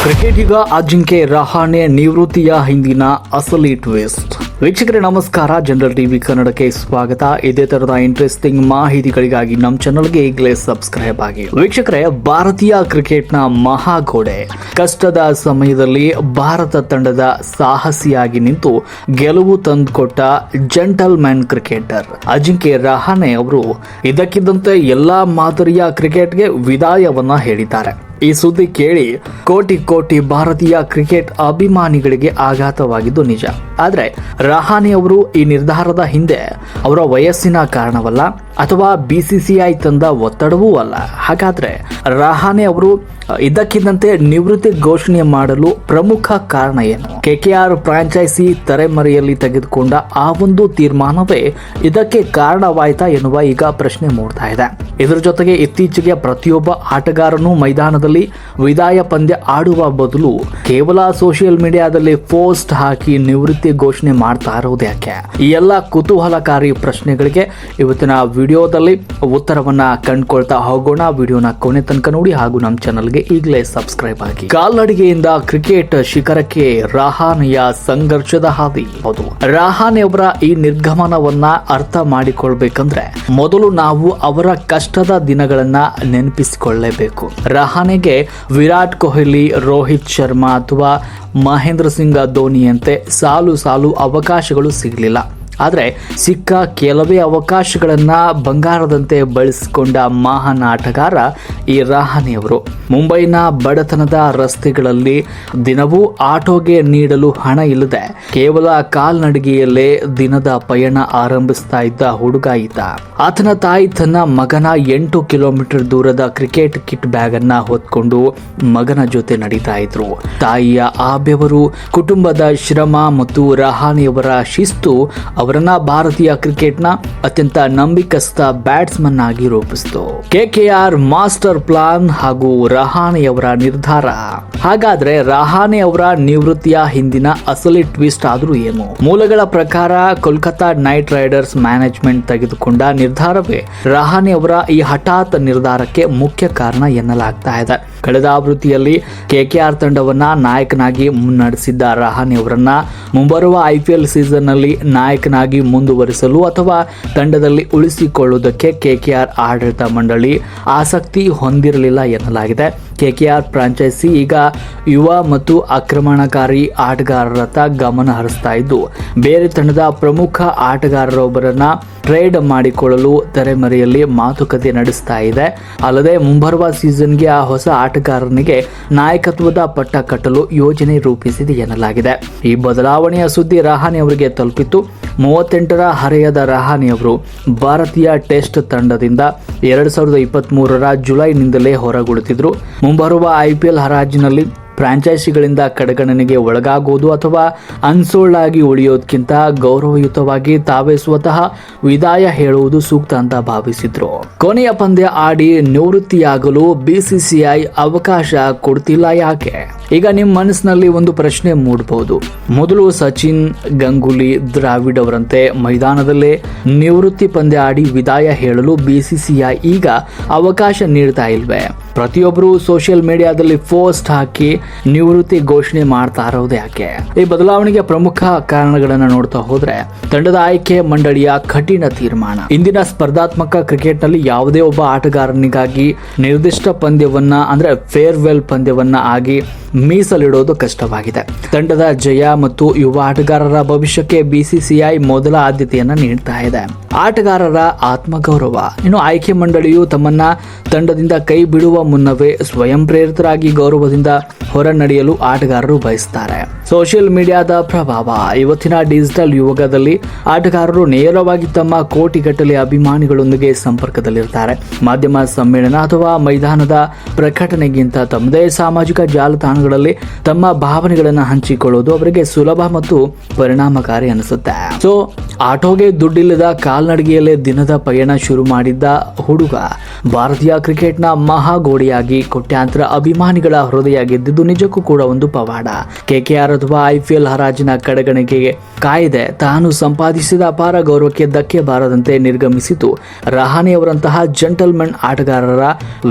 ಕ್ರಿಕೆಟಿಗ ಅಜಿಂಕ್ಯ ರಹಾನೆ ನಿವೃತ್ತಿಯ ಹಿಂದಿನ ಅಸಲಿ ಟ್ವಿಸ್ಟ್. ವೀಕ್ಷಕರೇ ನಮಸ್ಕಾರ, ಜನರಲ್ ಟಿವಿ ಕನ್ನಡಕ್ಕೆ ಸ್ವಾಗತ. ಇದೇ ತರದ ಇಂಟ್ರೆಸ್ಟಿಂಗ್ ಮಾಹಿತಿಗಳಿಗಾಗಿ ನಮ್ಮ ಚಾನಲ್ಗೆ ಈಗಲೇ ಸಬ್ಸ್ಕ್ರೈಬ್ ಆಗಿ. ವೀಕ್ಷಕರೇ, ಭಾರತೀಯ ಕ್ರಿಕೆಟ್ನ ಮಹಾಗೋಡೆ ಕಷ್ಟದ ಸಮಯದಲ್ಲಿ ಭಾರತ ತಂಡದ ಸಾಹಸಿಯಾಗಿ ನಿಂತು ಗೆಲುವು ತಂದುಕೊಟ್ಟ gentle man cricketer Ajinkya Rahane ಅವರು ಇದಕ್ಕಿದ್ದಂತೆ ಎಲ್ಲಾ ಮಾದರಿಯ ಕ್ರಿಕೆಟ್ಗೆ ವಿದಾಯವನ್ನ ಹೇಳಿದ್ದಾರೆ. ಈ ಸುದ್ದಿ ಕೇಳಿ ಕೋಟಿ ಭಾರತೀಯ ಕ್ರಿಕೆಟ್ ಅಭಿಮಾನಿಗಳಿಗೆ ಆಘಾತವಾಗಿದ್ದು ನಿಜ. ಆದರೆ ರಹಾನೆ ಅವರು ಈ ನಿರ್ಧಾರದ ಹಿಂದೆ ಅವರ ವಯಸ್ಸಿನ ಕಾರಣವಲ್ಲ ಅಥವಾ ಬಿಸಿಸಿಐ ತಂದ ಒತ್ತಡವೂ ಅಲ್ಲ. ಹಾಗಾದ್ರೆ ರಹಾನೆ ಅವರು ಇದಕ್ಕಿದ್ದಂತೆ ನಿವೃತ್ತಿ ಘೋಷಣೆ ಮಾಡಲು ಪ್ರಮುಖ ಕಾರಣ ಏನು? ಕೆಕೆಆರ್ ಫ್ರಾಂಚೈಸಿ ತೆರೆಮರೆಯಲ್ಲಿ ತೆಗೆದುಕೊಂಡ ಆ ಒಂದು ತೀರ್ಮಾನವೇ ಇದಕ್ಕೆ ಕಾರಣವಾಯ್ತಾ ಎನ್ನುವ ಈಗ ಪ್ರಶ್ನೆ ಮೂಡ್ತಾ ಇದೆ. ಇದರ ಜೊತೆಗೆ ಇತ್ತೀಚೆಗೆ ಪ್ರತಿಯೊಬ್ಬ ಆಟಗಾರನು ಮೈದಾನದಲ್ಲಿ ವಿದಾಯ ಪಂದ್ಯ ಆಡುವ ಬದಲು ಕೇವಲ ಸೋಷಿಯಲ್ ಮೀಡಿಯಾದಲ್ಲಿ ಪೋಸ್ಟ್ ಹಾಕಿ ನಿವೃತ್ತಿ ಘೋಷಣೆ ಮಾಡ್ತಾ ಇರೋದು ಯಾಕೆ? ಈ ಎಲ್ಲ ಕುತೂಹಲಕಾರಿ ಪ್ರಶ್ನೆಗಳಿಗೆ ಇವತ್ತಿನ ವಿಡಿಯೋದಲ್ಲಿ ಉತ್ತರವನ್ನ ಕಂಡುಕೊಳ್ತಾ ಹೋಗೋಣ. ವಿಡಿಯೋನ ಕೊನೆ ತನಕ ನೋಡಿ ಹಾಗೂ ನಮ್ಮ ಚಾನಲ್ಗೆ ಈಗಲೇ ಸಬ್ಸ್ಕ್ರೈಬ್ ಆಗಿ. ಕಾಲ್ನಡಿಗೆಯಿಂದ ಕ್ರಿಕೆಟ್ ಶಿಖರಕ್ಕೆ ರಹಾನೆಯ ಸಂಘರ್ಷದ ಹಾದಿ. ಹೌದು, ರಹಾನೆ ಅವರ ಈ ನಿರ್ಗಮನವನ್ನ ಅರ್ಥ ಮಾಡಿಕೊಳ್ಬೇಕಂದ್ರೆ ಮೊದಲು ನಾವು ಅವರ ಕಷ್ಟದ ದಿನಗಳನ್ನ ನೆನಪಿಸಿಕೊಳ್ಳಲೇಬೇಕು. ರಹಾನೆಗೆ ವಿರಾಟ್ ಕೊಹ್ಲಿ, ರೋಹಿತ್ ಶರ್ಮಾ ಅಥವಾ ಮಹೇಂದ್ರ ಸಿಂಗ್ ಧೋನಿಯಂತೆ ಸಾಲು ಅವಕಾಶಗಳು ಸಿಗಲಿಲ್ಲ. ಆದರೆ ಸಿಕ್ಕ ಕೆಲವೇ ಅವಕಾಶಗಳನ್ನ ಬಂಗಾರದಂತೆ ಬಳಸಿಕೊಂಡ ಮಹಾನ್ ಆಟಗಾರ ಈ ರಹಾನೆಯವರು. ಮುಂಬೈನ ಬಡತನದ ರಸ್ತೆಗಳಲ್ಲಿ ದಿನವೂ ಆಟೋಗೆ ನೀಡಲು ಹಣ ಇಲ್ಲದೆ ಕೇವಲ ಕಾಲ್ನಡಿಗೆಯಲ್ಲೇ ದಿನದ ಪಯಣ ಆರಂಭಿಸ್ತಾ ಇದ್ದ ಹುಡುಗ ಈತ. ಆತನ ತಾಯಿ ತನ್ನ ಮಗನ 8 ಕಿಲೋಮೀಟರ್ ದೂರದ ಕ್ರಿಕೆಟ್ ಕಿಟ್ ಬ್ಯಾಗ್ ಅನ್ನ ಹೊತ್ಕೊಂಡು ಮಗನ ಜೊತೆ ನಡೀತಾ ಇದ್ರು. ತಾಯಿಯ ಆ ಬೆವರು, ಕುಟುಂಬದ ಶ್ರಮ ಮತ್ತು ರಹಾನೆಯವರ ಶಿಸ್ತು ಅವರನ್ನ ಭಾರತೀಯ ಕ್ರಿಕೆಟ್ನ ಅತ್ಯಂತ ನಂಬಿಕಸ್ಥ ಬ್ಯಾಟ್ಸ್ಮನ್ ಆಗಿ ರೂಪಿಸಿತು. ಕೆಕೆಆರ್ ಮಾಸ್ಟರ್ ಪ್ಲಾನ್ ಹಾಗೂ ರಹಾನೆಯವರ ನಿರ್ಧಾರ. ಹಾಗಾದ್ರೆ ರಹಾನೆ ಅವರ ನಿವೃತ್ತಿಯ ಹಿಂದಿನ ಅಸಲಿ ಟ್ವಿಸ್ಟ್ ಆದ್ರೂ ಏನು? ಮೂಲಗಳ ಪ್ರಕಾರ ಕೋಲ್ಕತಾ ನೈಟ್ ರೈಡರ್ಸ್ ಮ್ಯಾನೇಜ್ಮೆಂಟ್ ತೆಗೆದುಕೊಂಡ ನಿರ್ಧಾರವೇ ರಹಾನೆ ಅವರ ಈ ಹಠಾತ್ ನಿರ್ಧಾರಕ್ಕೆ ಮುಖ್ಯ ಕಾರಣ ಎನ್ನಲಾಗ್ತಾ ಇದೆ. ಕಳೆದ ಆವೃತ್ತಿಯಲ್ಲಿ ಕೆಕೆಆರ್ ತಂಡವನ್ನ ನಾಯಕನಾಗಿ ಮುನ್ನಡೆಸಿದ್ದ ರಹಾನೆ ಅವರನ್ನ ಮುಂಬರುವ ಐಪಿಎಲ್ ಸೀಸನ್ ನಲ್ಲಿ ನಾಯಕನಾಗಿ ಮುಂದುವರಿಸಲು ಅಥವಾ ತಂಡದಲ್ಲಿ ಉಳಿಸಿಕೊಳ್ಳುವುದಕ್ಕೆ ಕೆಕೆಆರ್ ಆಡಳಿತ ಮಂಡಳಿ ಆಸಕ್ತಿ ಹೊಂದಿರಲಿಲ್ಲ ಎನ್ನಲಾಗಿದೆ. ಕೆಕೆಆರ್ ಫ್ರಾಂಚೈಸಿ ಈಗ ಯುವ ಮತ್ತು ಆಕ್ರಮಣಕಾರಿ ಆಟಗಾರರತ್ತ ಗಮನ ಹರಿಸ್ತಾ ಇದ್ದು ಬೇರೆ ತಂಡದ ಪ್ರಮುಖ ಆಟಗಾರರೊಬ್ಬರನ್ನ ಟ್ರೇಡ್ ಮಾಡಿಕೊಳ್ಳಲು ತೆರೆಮರೆಯಲ್ಲಿ ಮಾತುಕತೆ ನಡೆಸ್ತಾ ಇದೆ. ಅಲ್ಲದೆ ಮುಂಬರುವ ಸೀಸನ್ಗೆ ಆ ಹೊಸ ಆಟಗಾರನಿಗೆ ನಾಯಕತ್ವದ ಪಟ್ಟ ಕಟ್ಟಲು ಯೋಜನೆ ರೂಪಿಸಿದೆ ಎನ್ನಲಾಗಿದೆ. ಈ ಬದಲಾವಣೆಯ ಸುದ್ದಿ ರಹಾನೆ ಅವರಿಗೆ ತಲುಪಿತ್ತು. 38ರ ಹರೆಯದ ರಹಾನೆ ಅವರು ಭಾರತೀಯ ಟೆಸ್ಟ್ ತಂಡದಿಂದ 2023ರ ಜುಲೈನಿಂದಲೇ ಹೊರಗುಳಿತಿದ್ರು. ಮುಂಬರುವ ಐಪಿಎಲ್ ಹರಾಜಿನಲ್ಲಿ ಫ್ರಾಂಚೈಸಿಗಳಿಂದ ಕಡೆಗಣನೆಗೆ ಒಳಗಾಗುವುದು ಅಥವಾ ಅನ್ಸೋಲ್ಡ್ ಆಗಿ ಉಳಿಯೋದಕ್ಕಿಂತ ಗೌರವಯುತವಾಗಿ ತಾವೇ ಸ್ವತಃ ವಿದಾಯ ಹೇಳುವುದು ಸೂಕ್ತ ಅಂತ ಭಾವಿಸಿದ್ರು. ಕೊನೆಯ ಪಂದ್ಯ ಆಡಿ ನಿವೃತ್ತಿಯಾಗಲು ಬಿಸಿಸಿಐ ಅವಕಾಶ ಕೊಡ್ತಿಲ್ಲ ಯಾಕೆ? ಈಗ ನಿಮ್ಮ ಮನಸ್ಸಿನಲ್ಲಿ ಒಂದು ಪ್ರಶ್ನೆ ಮೂಡಬಹುದು. ಮೊದಲು ಸಚಿನ್, ಗಂಗೂಲಿ, ದ್ರಾವಿಡ್ ಅವರಂತೆ ಮೈದಾನದಲ್ಲೇ ನಿವೃತ್ತಿ ಪಂದ್ಯ ಆಡಿ ವಿದಾಯ ಹೇಳಲು ಬಿಸಿಸಿಐ ಈಗ ಅವಕಾಶ ನೀಡ್ತಾ ಇಲ್ವೇ? ಪ್ರತಿಯೊಬ್ಬರು ಸೋಷಿಯಲ್ ಮೀಡಿಯಾದಲ್ಲಿ ಪೋಸ್ಟ್ ಹಾಕಿ ನಿವೃತ್ತಿ ಘೋಷಣೆ ಮಾಡ್ತಾ ಇರೋದು ಯಾಕೆ? ಈ ಬದಲಾವಣೆಗೆ ಪ್ರಮುಖ ಕಾರಣಗಳನ್ನ ನೋಡ್ತಾ ಹೋದ್ರೆ ತಂಡದ ಆಯ್ಕೆ ಮಂಡಳಿಯ ಕಠಿಣ ತೀರ್ಮಾನ. ಇಂದಿನ ಸ್ಪರ್ಧಾತ್ಮಕ ಕ್ರಿಕೆಟ್ ನಲ್ಲಿ ಯಾವುದೇ ಒಬ್ಬ ಆಟಗಾರನಿಗಾಗಿ ನಿರ್ದಿಷ್ಟ ಪಂದ್ಯವನ್ನ ಅಂದ್ರೆ ಫೇರ್ವೆಲ್ ಪಂದ್ಯವನ್ನ ಆಗಿ ಮೀಸಲಿಡೋದು ಕಷ್ಟವಾಗಿದೆ. ತಂಡದ ಜಯ ಮತ್ತು ಯುವ ಆಟಗಾರರ ಭವಿಷ್ಯಕ್ಕೆ ಬಿಸಿಸಿಐ ಮೊದಲ ಆದ್ಯತೆಯನ್ನ ನೀಡ್ತಾ ಇದೆ. ಆಟಗಾರರ ಆತ್ಮಗೌರವ. ಇನ್ನು ಆಯ್ಕೆ ಮಂಡಳಿಯು ತಮ್ಮನ್ನ ತಂಡದಿಂದ ಕೈ ಬಿಡುವ ಮುನ್ನವೇ ಸ್ವಯಂ ಪ್ರೇರಿತರಾಗಿ ಗೌರವದಿಂದ ಹೊರ ನಡೆಯಲು ಆಟಗಾರರು ಬಯಸ್ತಾರೆ. ಸೋಷಿಯಲ್ ಮೀಡಿಯಾದ ಪ್ರಭಾವ. ಇವತ್ತಿನ ಡಿಜಿಟಲ್ ಯುಗದಲ್ಲಿ ಆಟಗಾರರು ನೇರವಾಗಿ ತಮ್ಮ ಕೋಟಿಗಟ್ಟಲೆ ಅಭಿಮಾನಿಗಳೊಂದಿಗೆ ಸಂಪರ್ಕದಲ್ಲಿರ್ತಾರೆ. ಮಾಧ್ಯಮ ಸಮ್ಮೇಳನ ಅಥವಾ ಮೈದಾನದ ಪ್ರಕಟಣೆಗಿಂತ ತಮ್ಮದೇ ಸಾಮಾಜಿಕ ಜಾಲತಾಣಗಳಲ್ಲಿ ತಮ್ಮ ಭಾವನೆಗಳನ್ನು ಹಂಚಿಕೊಳ್ಳುವುದು ಅವರಿಗೆ ಸುಲಭ ಮತ್ತು ಪರಿಣಾಮಕಾರಿ ಅನಿಸುತ್ತೆ. ಸೊ ಆಟೋಗೆ ದುಡ್ಡಿಲ್ಲದ ಕಾಲ್ನಡಿಗೆಯಲ್ಲೇ ದಿನದ ಪಯಣ ಶುರು ಮಾಡಿದ್ದ ಹುಡುಗ ಭಾರತೀಯ ಕ್ರಿಕೆಟ್ನ ಮಹಾಗೋಡೆಯಾಗಿ ಕೋಟ್ಯಾಂತರ ಅಭಿಮಾನಿಗಳ ಹೃದಯ ಗೆದ್ದಿದ್ದು ನಿಜಕ್ಕೂ ಕೂಡ ಒಂದು ಪವಾಡ. ಕೆಕೆಆರ್ ಅಥವಾ ಐಪಿಎಲ್ ಹರಾಜಿನ ಕಡೆಗಣಿಕೆಗೆ ಕಾಯ್ದೆ ತಾನು ಸಂಪಾದಿಸಿದ ಅಪಾರ ಗೌರವಕ್ಕೆ ಧಕ್ಕೆ ಬಾರದಂತೆ ನಿರ್ಗಮಿಸಿತು. ರಹಾನೆ ಅವರಂತಹ ಜೆಂಟಲ್ಮನ್ ಆಟಗಾರರ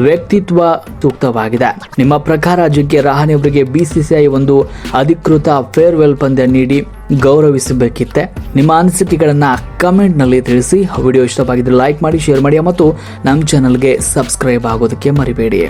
ವ್ಯಕ್ತಿತ್ವ ಸೂಕ್ತವಾಗಿದೆ. ನಿಮ್ಮ ಪ್ರಕಾರ ಜಿಂಕೆ ರಹಾನೆ ಅವರಿಗೆ ಬಿಸಿಸಿಐ ಒಂದು ಅಧಿಕೃತ ಫೇರ್ವೆಲ್ ಪಂದ್ಯ ನೀಡಿ ಗೌರವಿಸಬೇಕಿತ್ತೆ? ನಿಮ್ಮ ಅನಿಸಿಕೆಗಳನ್ನ ಕಮೆಂಟ್ ನಲ್ಲಿ ತಿಳಿಸಿ. ವಿಡಿಯೋ ಇಷ್ಟವಾಗಿದ್ರೆ ಲೈಕ್ ಮಾಡಿ, ಶೇರ್ ಮಾಡಿ ಮತ್ತು ನಮ್ಮ ಚಾನಲ್ಗೆ ಸಬ್ಸ್ಕ್ರೈಬ್ ಆಗೋದಕ್ಕೆ ಮರಿಬೇಡಿ.